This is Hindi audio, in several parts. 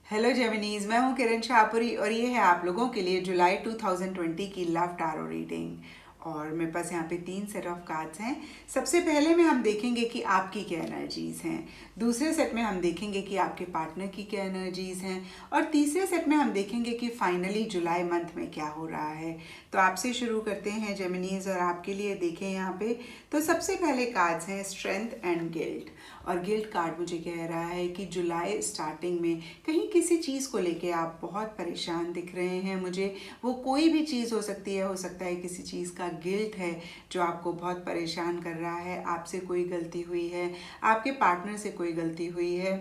हेलो जेमिनीज, मैं हूं किरण शाहपुरी और ये है आप लोगों के लिए जुलाई 2020 की लव टारो रीडिंग। और मेरे पास यहाँ पे 3 सेट ऑफ कार्ड्स हैं। सबसे पहले में हम देखेंगे कि आपकी क्या एनर्जीज हैं। दूसरे सेट में हम देखेंगे कि आपके पार्टनर की क्या एनर्जीज हैं। और तीसरे सेट में हम देखेंगे कि फाइनली जुलाई मंथ में क्या हो रहा है। तो आपसे शुरू करते हैं जेमिनीज, और आपके लिए देखें यहाँ पे। तो सबसे पहले कार्ड्स हैं स्ट्रेंथ एंड गिल्ट। और गिल्ट कार्ड मुझे कह रहा है कि जुलाई स्टार्टिंग में कहीं किसी चीज़ को लेके आप बहुत परेशान दिख रहे हैं मुझे। वो कोई भी चीज़ हो सकती है, हो सकता है किसी चीज़ का गिल्ट है जो आपको बहुत परेशान कर रहा है। आपसे कोई गलती हुई है, आपके पार्टनर से कोई गलती हुई है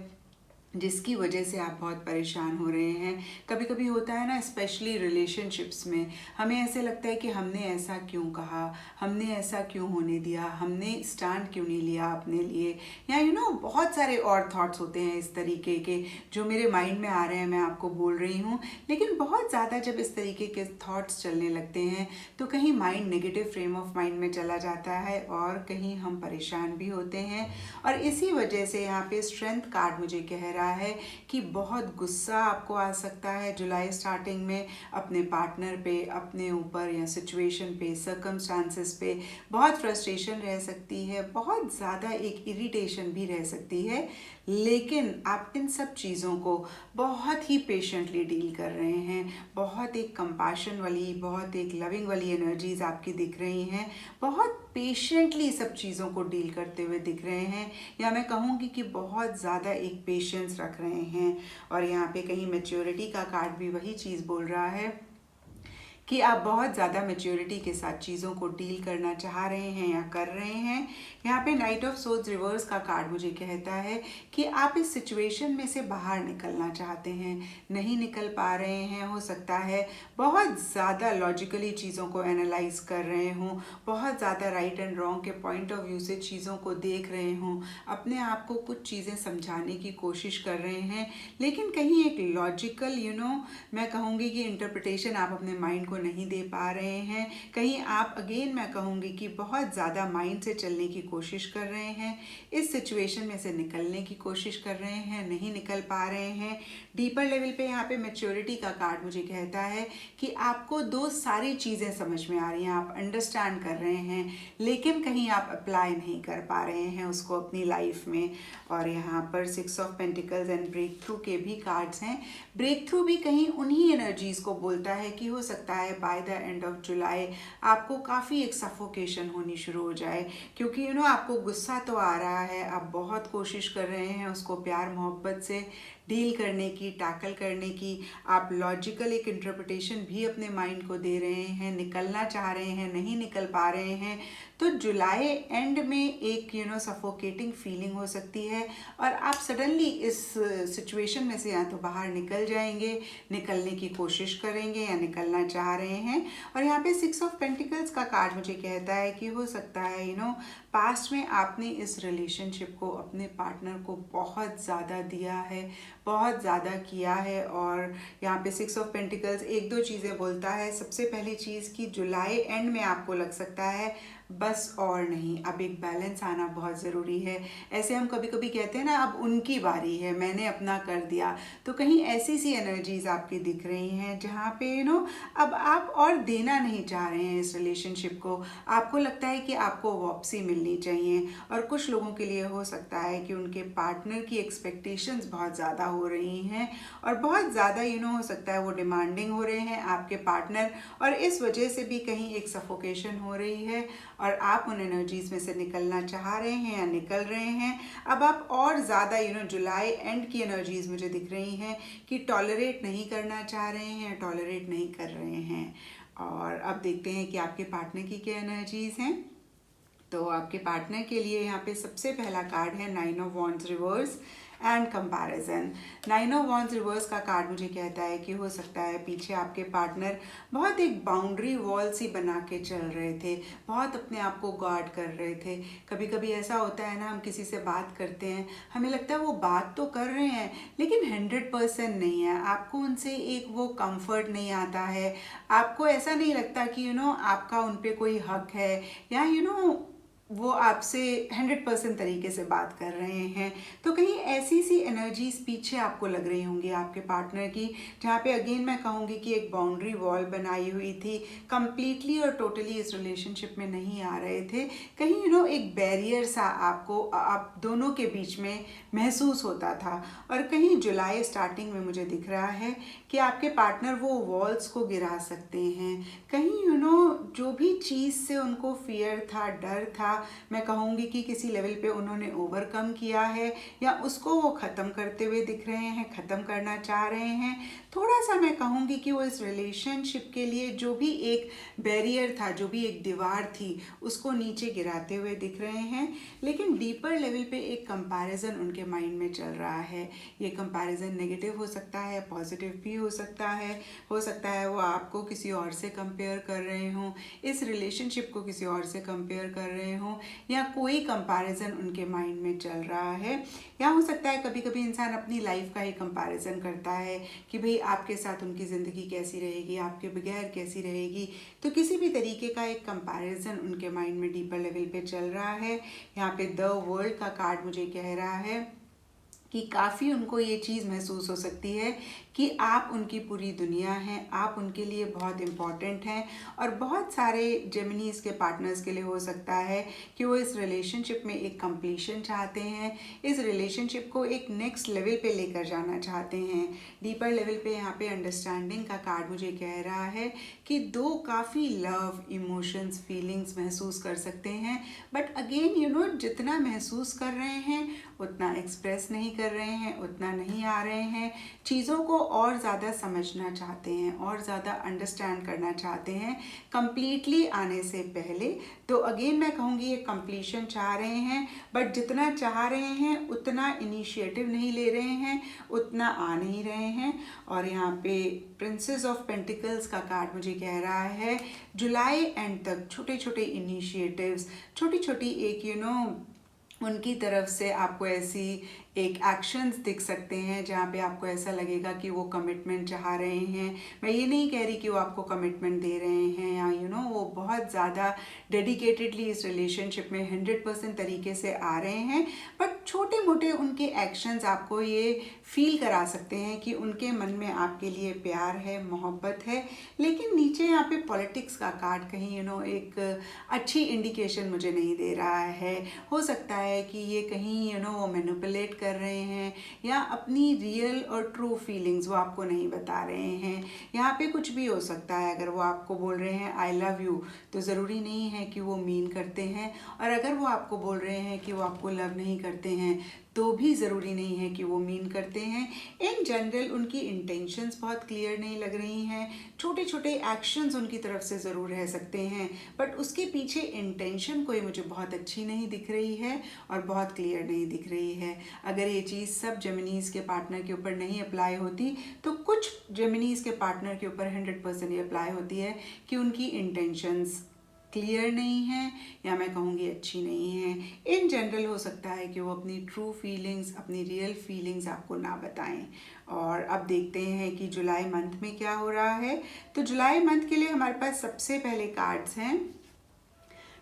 जिसकी वजह से आप बहुत परेशान हो रहे हैं। कभी कभी होता है ना, स्पेशली रिलेशनशिप्स में हमें ऐसे लगता है कि हमने ऐसा क्यों कहा, हमने ऐसा क्यों होने दिया, हमने स्टैंड क्यों नहीं लिया अपने लिए, या बहुत सारे और थॉट्स होते हैं इस तरीके के जो मेरे माइंड में आ रहे हैं, मैं आपको बोल रही हूँ। लेकिन बहुत ज़्यादा जब इस तरीके के थॉट्स चलने लगते हैं तो कहीं mind negative frame of mind में चला जाता है और कहीं हम परेशान भी होते हैं। और इसी वजह से यहाँ पे स्ट्रेंथ कार्ड मुझे कह रहा है कि बहुत गुस्सा आपको आ सकता है जुलाई स्टार्टिंग में अपने पार्टनर पे, अपने ऊपर, या सिचुएशन पे, सर्कमस्टांसेस पे। बहुत फ्रस्ट्रेशन रह सकती है, बहुत ज़्यादा एक इरिटेशन भी रह सकती है। लेकिन आप इन सब चीज़ों को बहुत ही पेशेंटली डील कर रहे हैं। बहुत एक कंपैशन वाली, बहुत एक लविंग वाली एनर्जीज आपकी दिख रही हैं। बहुत पेशेंटली सब चीज़ों को डील करते हुए दिख रहे हैं, या मैं कहूँगी कि बहुत ज़्यादा एक पेशेंस रख रहे हैं। और यहाँ पे कहीं मैच्योरिटी का कार्ड भी वही चीज़ बोल रहा है कि आप बहुत ज़्यादा मैच्योरिटी के साथ चीज़ों को डील करना चाह रहे हैं या कर रहे हैं। यहाँ पे नाइट ऑफ सोर्ड्स रिवर्स का कार्ड मुझे कहता है कि आप इस सिचुएशन में से बाहर निकलना चाहते हैं, नहीं निकल पा रहे हैं। हो सकता है बहुत ज़्यादा लॉजिकली चीज़ों को एनालाइज कर रहे हों, बहुत ज़्यादा राइट एंड रॉन्ग के पॉइंट ऑफ व्यू से चीज़ों को देख रहे हों, अपने आप को कुछ चीज़ें समझाने की कोशिश कर रहे हैं। लेकिन कहीं एक लॉजिकल मैं कहूँगी कि इंटरप्रिटेशन आप अपने माइंड को नहीं दे पा रहे हैं। कहीं आप अगेन मैं कहूँगी कि बहुत ज़्यादा माइंड से चलने की कोशिश कर रहे हैं, इस सिचुएशन में से निकलने की कोशिश कर रहे हैं, नहीं निकल पा रहे हैं। डीपर लेवल पे यहाँ पे मैच्योरिटी का कार्ड मुझे कहता है कि आपको दो सारी चीज़ें समझ में आ रही हैं, आप अंडरस्टैंड कर रहे हैं, लेकिन कहीं आप अप्लाई नहीं कर पा रहे हैं उसको अपनी लाइफ में। और यहाँ पर 6 of pentacles and break through के भी कार्ड्स हैं। ब्रेक थ्रू भी कहीं उन्हीं एनर्जीज को बोलता है कि हो सकता है by the end of July आपको काफ़ी एक सफोकेशन होनी शुरू हो जाए, क्योंकि आपको गुस्सा तो आ रहा है, आप बहुत कोशिश कर रहे हैं उसको प्यार मोहब्बत से डील करने की, टैकल करने की। आप लॉजिकल एक इंटरप्रिटेशन भी अपने माइंड को दे रहे हैं, निकलना चाह रहे हैं, नहीं निकल पा रहे हैं। तो जुलाई एंड में एक सफोकेटिंग फीलिंग हो सकती है और आप सडनली इस सिचुएशन में से या तो बाहर निकल जाएंगे, निकलने की कोशिश करेंगे, या निकलना चाह रहे हैं। और यहाँ पे 6 ऑफ पेंटिकल्स का कार्ड मुझे कहता है कि हो सकता है पास्ट में आपने इस रिलेशनशिप को, अपने पार्टनर को बहुत ज़्यादा दिया है, बहुत ज़्यादा किया है। और यहाँ पे 6 ऑफ पेंटिकल्स एक दो चीज़ें बोलता है। सबसे पहली चीज़ कि जुलाई एंड में आपको लग सकता है बस और नहीं, अब एक बैलेंस आना बहुत ज़रूरी है। ऐसे हम कभी कभी कहते हैं ना, अब उनकी बारी है, मैंने अपना कर दिया। तो कहीं ऐसी सी एनर्जीज आपकी दिख रही हैं जहाँ पे अब आप और देना नहीं चाह रहे हैं इस रिलेशनशिप को। आपको लगता है कि आपको वापसी मिलनी चाहिए। और कुछ लोगों के लिए हो सकता है कि उनके पार्टनर की एक्सपेक्टेशंस बहुत ज़्यादा हो रही हैं और बहुत ज़्यादा हो सकता है वो डिमांडिंग हो रहे हैं आपके पार्टनर, और इस वजह से भी कहीं एक सफोकेशन हो रही है और आप उन एनर्जीज में से निकलना चाह रहे हैं या निकल रहे हैं। अब आप और ज़्यादा जुलाई एंड की एनर्जीज मुझे दिख रही हैं कि टॉलरेट नहीं करना चाह रहे हैं, टॉलरेट नहीं कर रहे हैं। और अब देखते हैं कि आपके पार्टनर की क्या एनर्जीज हैं। तो आपके पार्टनर के लिए यहाँ पे सबसे पहला कार्ड है 9 of wands reverse and comparison. 9 of wands reverse का कार्ड मुझे कहता है कि हो सकता है पीछे आपके पार्टनर बहुत एक बाउंड्री वॉल सी बना के चल रहे थे, बहुत अपने आप को गार्ड कर रहे थे। कभी कभी ऐसा होता है ना, हम किसी से बात करते हैं, हमें लगता है वो बात तो कर रहे हैं लेकिन 100% नहीं है, आपको उनसे एक वो कंफर्ट नहीं आता है, आपको ऐसा नहीं लगता कि आपका उन पे कोई हक है, या वो आपसे 100% तरीके से बात कर रहे हैं। तो कहीं ऐसी सी एनर्जीज पीछे आपको लग रही होंगी आपके पार्टनर की, जहाँ पे अगेन मैं कहूँगी कि एक बाउंड्री वॉल बनाई हुई थी, कंप्लीटली और टोटली इस रिलेशनशिप में नहीं आ रहे थे। कहीं एक बैरियर सा आपको आप दोनों के बीच में महसूस होता था। और कहीं जुलाई स्टार्टिंग में मुझे दिख रहा है कि आपके पार्टनर वो वॉल्स को गिरा सकते हैं। कहीं जो भी चीज़ से उनको फियर था, डर था, मैं कहूँगी कि किसी लेवल पे उन्होंने ओवरकम किया है, या उसको वो ख़त्म करते हुए दिख रहे हैं, ख़त्म करना चाह रहे हैं। थोड़ा सा मैं कहूँगी कि वो इस रिलेशनशिप के लिए जो भी एक बैरियर था, जो भी एक दीवार थी, उसको नीचे गिराते हुए दिख रहे हैं। लेकिन डीपर लेवल पे एक कंपैरिजन उनके माइंड में चल रहा है। ये कंपैरिजन नेगेटिव हो सकता है, पॉजिटिव भी हो सकता है। हो सकता है वो आपको किसी और से कंपेयर कर रहे हों, इस रिलेशनशिप को किसी और से कंपेयर कर रहे हों, या कोई कंपैरिजन उनके माइंड में चल रहा है। या हो सकता है कभी कभी इंसान अपनी लाइफ का ही कंपैरिजन करता है कि भाई आपके साथ उनकी ज़िंदगी कैसी रहेगी, आपके बगैर कैसी रहेगी। तो किसी भी तरीके का एक कंपैरिजन उनके माइंड में डीपर लेवल पे चल रहा है। यहाँ पे द वर्ल्ड का कार्ड मुझे कह रहा है कि काफ़ी उनको ये चीज़ महसूस हो सकती है कि आप उनकी पूरी दुनिया हैं, आप उनके लिए बहुत इम्पॉर्टेंट हैं। और बहुत सारे जेमिनीज़ के पार्टनर्स के लिए हो सकता है कि वो इस रिलेशनशिप में एक कंप्लीशन चाहते हैं, इस रिलेशनशिप को एक नेक्स्ट लेवल पे लेकर जाना चाहते हैं। डीपर लेवल पे यहाँ पे अंडरस्टैंडिंग का कार्ड मुझे कह रहा है कि दो काफ़ी लव, इमोशंस, फीलिंग्स महसूस कर सकते हैं। बट अगेन जितना महसूस कर रहे हैं उतना एक्सप्रेस नहीं कर रहे हैं, उतना नहीं आ रहे हैं। चीज़ों को और ज़्यादा समझना चाहते हैं, और ज़्यादा अंडरस्टैंड करना चाहते हैं कंप्लीटली आने से पहले। तो अगेन मैं कहूँगी ये कंप्लीशन चाह रहे हैं, बट जितना चाह रहे हैं उतना इनिशिएटिव नहीं ले रहे हैं, उतना आ नहीं रहे हैं। और यहाँ पे प्रिंसेस ऑफ पेंटिकल्स का कार्ड मुझे कह रहा है जुलाई एंड तक छोटे छोटे इनिशिएटिव्स, छोटी छोटी एक उनकी तरफ से आपको ऐसी एक एक्शंस दिख सकते हैं जहाँ पे आपको ऐसा लगेगा कि वो कमिटमेंट चाह रहे हैं। मैं ये नहीं कह रही कि वो आपको कमिटमेंट दे रहे हैं, या वो बहुत ज़्यादा डेडिकेटेडली इस रिलेशनशिप में 100% तरीके से आ रहे हैं। बट छोटे मोटे उनके एक्शंस आपको ये फील करा सकते हैं कि उनके मन में आपके लिए प्यार है, मोहब्बत है। लेकिन नीचे यहाँ पे पॉलिटिक्स का कार्ड कहीं एक अच्छी इंडिकेशन मुझे नहीं दे रहा है। हो सकता है कि ये कहीं वो मैनिपुलेट कर रहे हैं, या अपनी रियल और ट्रू फीलिंग्स वो आपको नहीं बता रहे हैं। यहाँ पे कुछ भी हो सकता है। अगर वो आपको बोल रहे हैं आई लव यू, तो ज़रूरी नहीं है कि वो मीन करते हैं। और अगर वो आपको बोल रहे हैं कि वो आपको लव नहीं करते हैं, तो भी ज़रूरी नहीं है कि वो मीन करते हैं। इन जनरल उनकी इंटेंशंस बहुत क्लियर नहीं लग रही हैं। छोटे छोटे एक्शंस उनकी तरफ से ज़रूर रह सकते हैं, बट उसके पीछे इंटेंशन कोई मुझे बहुत अच्छी नहीं दिख रही है और बहुत क्लियर नहीं दिख रही है। अगर ये चीज़ सब जेमिनीज़ के पार्टनर के ऊपर नहीं अप्लाई होती, तो कुछ जेमिनीज़ के पार्टनर के ऊपर 100% ये अप्लाई होती है कि उनकी इंटेंशंस क्लियर नहीं है, या मैं कहूँगी अच्छी नहीं है। इन जनरल हो सकता है कि वो अपनी ट्रू फीलिंग्स, अपनी रियल फीलिंग्स आपको ना बताएं। और अब देखते हैं कि जुलाई मंथ में क्या हो रहा है। तो जुलाई मंथ के लिए हमारे पास सबसे पहले कार्ड्स हैं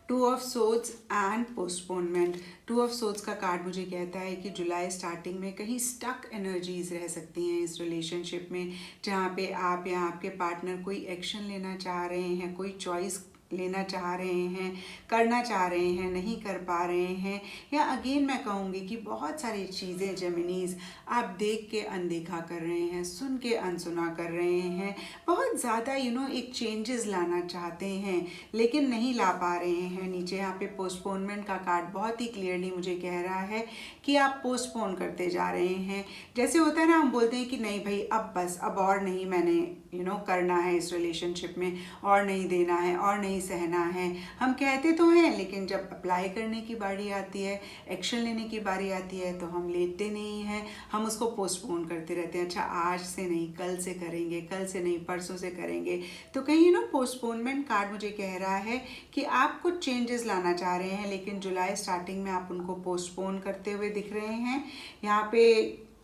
two of swords and postponement. Two of swords का कार्ड मुझे कहता है कि जुलाई स्टार्टिंग में कहीं स्टक एनर्जीज रह सकती हैं इस रिलेशनशिप में, जहाँ पे आप या आपके पार्टनर कोई एक्शन लेना चाह रहे हैं, कोई चॉइस लेना चाह रहे हैं, करना चाह रहे हैं, नहीं कर पा रहे हैं। या अगेन मैं कहूँगी कि बहुत सारी चीज़ें जेमिनीज़ आप देख के अनदेखा कर रहे हैं, सुन के अनसुना कर रहे हैं। बहुत ज़्यादा एक चेंजेस लाना चाहते हैं, लेकिन नहीं ला पा रहे हैं। नीचे यहाँ पे पोस्टपोनमेंट का कार्ड बहुत ही क्लियरली मुझे कह रहा है कि आप पोस्टपोन करते जा रहे हैं। जैसे होता है ना, हम बोलते हैं कि नहीं भाई अब बस, अब और नहीं मैंने करना है इस रिलेशनशिप में, और नहीं देना है, और नहीं सहना है। हम कहते तो हैं, लेकिन जब अप्लाई करने की बारी आती है, एक्शन लेने की बारी आती है, तो हम लेते नहीं हैं। हम उसको पोस्टपोन करते रहते हैं। अच्छा आज से नहीं, कल से करेंगे, कल से नहीं, परसों से करेंगे। तो कहीं पोस्टपोनमेंट कार्ड मुझे कह रहा है कि आप कुछ चेंजेस लाना चाह रहे हैं, लेकिन जुलाई स्टार्टिंग में आप उनको पोस्टपोन करते हुए दिख रहे हैं। यहाँ पे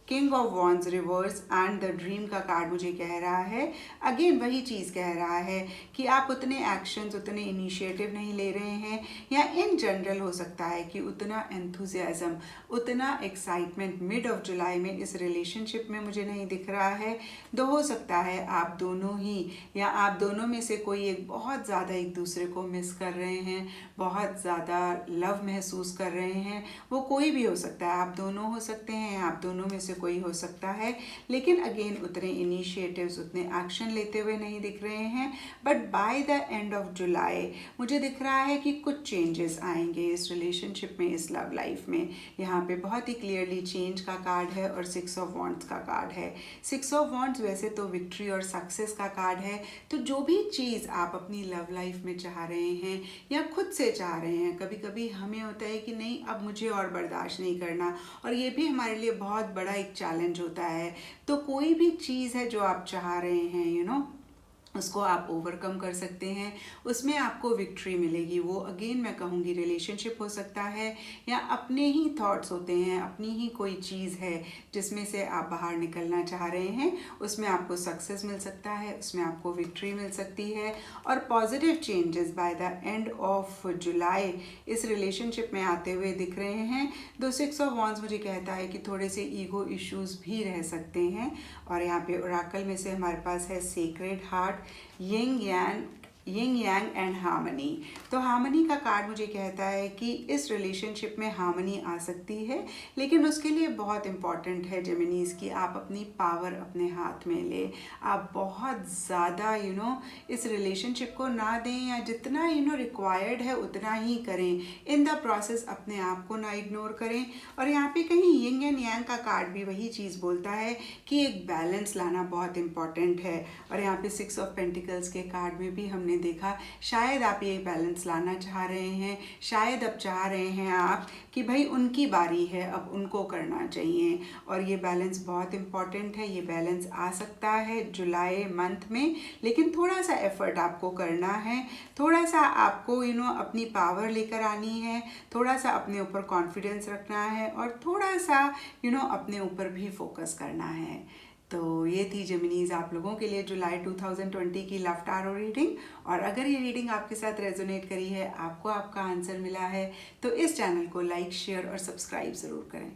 king of wands reverse and the dream का कार्ड मुझे कह रहा है, अगेन वही चीज़ कह रहा है कि आप उतने एक्शंस, उतने इनिशिएटिव नहीं ले रहे हैं, या इन जनरल हो सकता है कि उतना एंथुजियाज्म, उतना एक्साइटमेंट मिड ऑफ जुलाई में इस रिलेशनशिप में मुझे नहीं दिख रहा है। तो हो सकता है आप दोनों ही या आप दोनों में से कोई एक बहुत ज़्यादा एक दूसरे को मिस कर रहे हैं, बहुत ज़्यादा लव महसूस कर रहे हैं। वो कोई भी हो सकता है, आप दोनों हो सकते हैं, आप दोनों में से कोई हो सकता है, लेकिन अगेन उतने इनिशिएटिव्स, उतने एक्शन लेते हुए नहीं दिख रहे हैं। But by the end of July मुझे दिख रहा है कि कुछ चेंजेस आएंगे इस रिलेशनशिप में, इस लव लाइफ में। यहाँ पे बहुत ही क्लियरली चेंज का कार्ड है और 6 ऑफ वॉन्ड्स का कार्ड है। 6 ऑफ वॉन्ड्स वैसे तो विक्ट्री और सक्सेस का कार्ड है। तो जो भी चीज़ आप अपनी लव लाइफ में चाह रहे हैं या खुद से चाह रहे हैं, कभी कभी हमें होता है कि नहीं अब मुझे और बर्दाश्त नहीं करना, और ये भी हमारे लिए बहुत बड़ा एक चैलेंज होता है। तो कोई भी चीज़ है जो आप चाह रहे हैं, उसको आप ओवरकम कर सकते हैं, उसमें आपको विक्ट्री मिलेगी। वो अगेन मैं कहूँगी रिलेशनशिप हो सकता है, या अपने ही थॉट्स होते हैं, अपनी ही कोई चीज़ है जिसमें से आप बाहर निकलना चाह रहे हैं, उसमें आपको सक्सेस मिल सकता है, उसमें आपको विक्ट्री मिल सकती है। और positive changes by the end of July इस रिलेशनशिप में आते हुए दिख रहे हैं। 6 ऑफ वॉन्ड्स मुझे कहता है कि थोड़े से ईगो इश्यूज भी रह सकते हैं। और यहाँ पे ओरेकल में से हमारे पास है sacred heart, Ying Yang and harmony. तो हार्मनी का कार्ड मुझे कहता है कि इस रिलेशनशिप में हार्मनी आ सकती है, लेकिन उसके लिए बहुत इंपॉर्टेंट है जेमिनीज कि आप अपनी पावर अपने हाथ में ले। आप बहुत ज़्यादा इस रिलेशनशिप को ना दें, या जितना रिक्वायर्ड है उतना ही करें। इन द प्रोसेस अपने आप को ना इग्नोर करें। और यहाँ पे कहीं यिंग एंड यांग का कार्ड भी वही चीज़ बोलता है कि एक बैलेंस लाना बहुत इंपॉर्टेंट है। और यहाँ पे 6 ऑफ पेंटिकल्स के कार्ड में भी हमने देखा, शायद आप ये बैलेंस लाना चाह रहे हैं, शायद अब चाह रहे हैं आप कि भाई उनकी बारी है, अब उनको करना चाहिए। और ये बैलेंस बहुत इंपॉर्टेंट है। ये बैलेंस आ सकता है जुलाई मंथ में, लेकिन थोड़ा सा एफर्ट आपको करना है, थोड़ा सा आपको अपनी पावर लेकर आनी है, थोड़ा सा अपने ऊपर कॉन्फिडेंस रखना है, और थोड़ा सा अपने ऊपर भी फोकस करना है। तो ये थी जेमिनीज आप लोगों के लिए जुलाई 2020 की लव टारो रीडिंग। और अगर ये रीडिंग आपके साथ रेजोनेट करी है, आपको आपका आंसर मिला है, तो इस चैनल को लाइक, शेयर और सब्सक्राइब ज़रूर करें।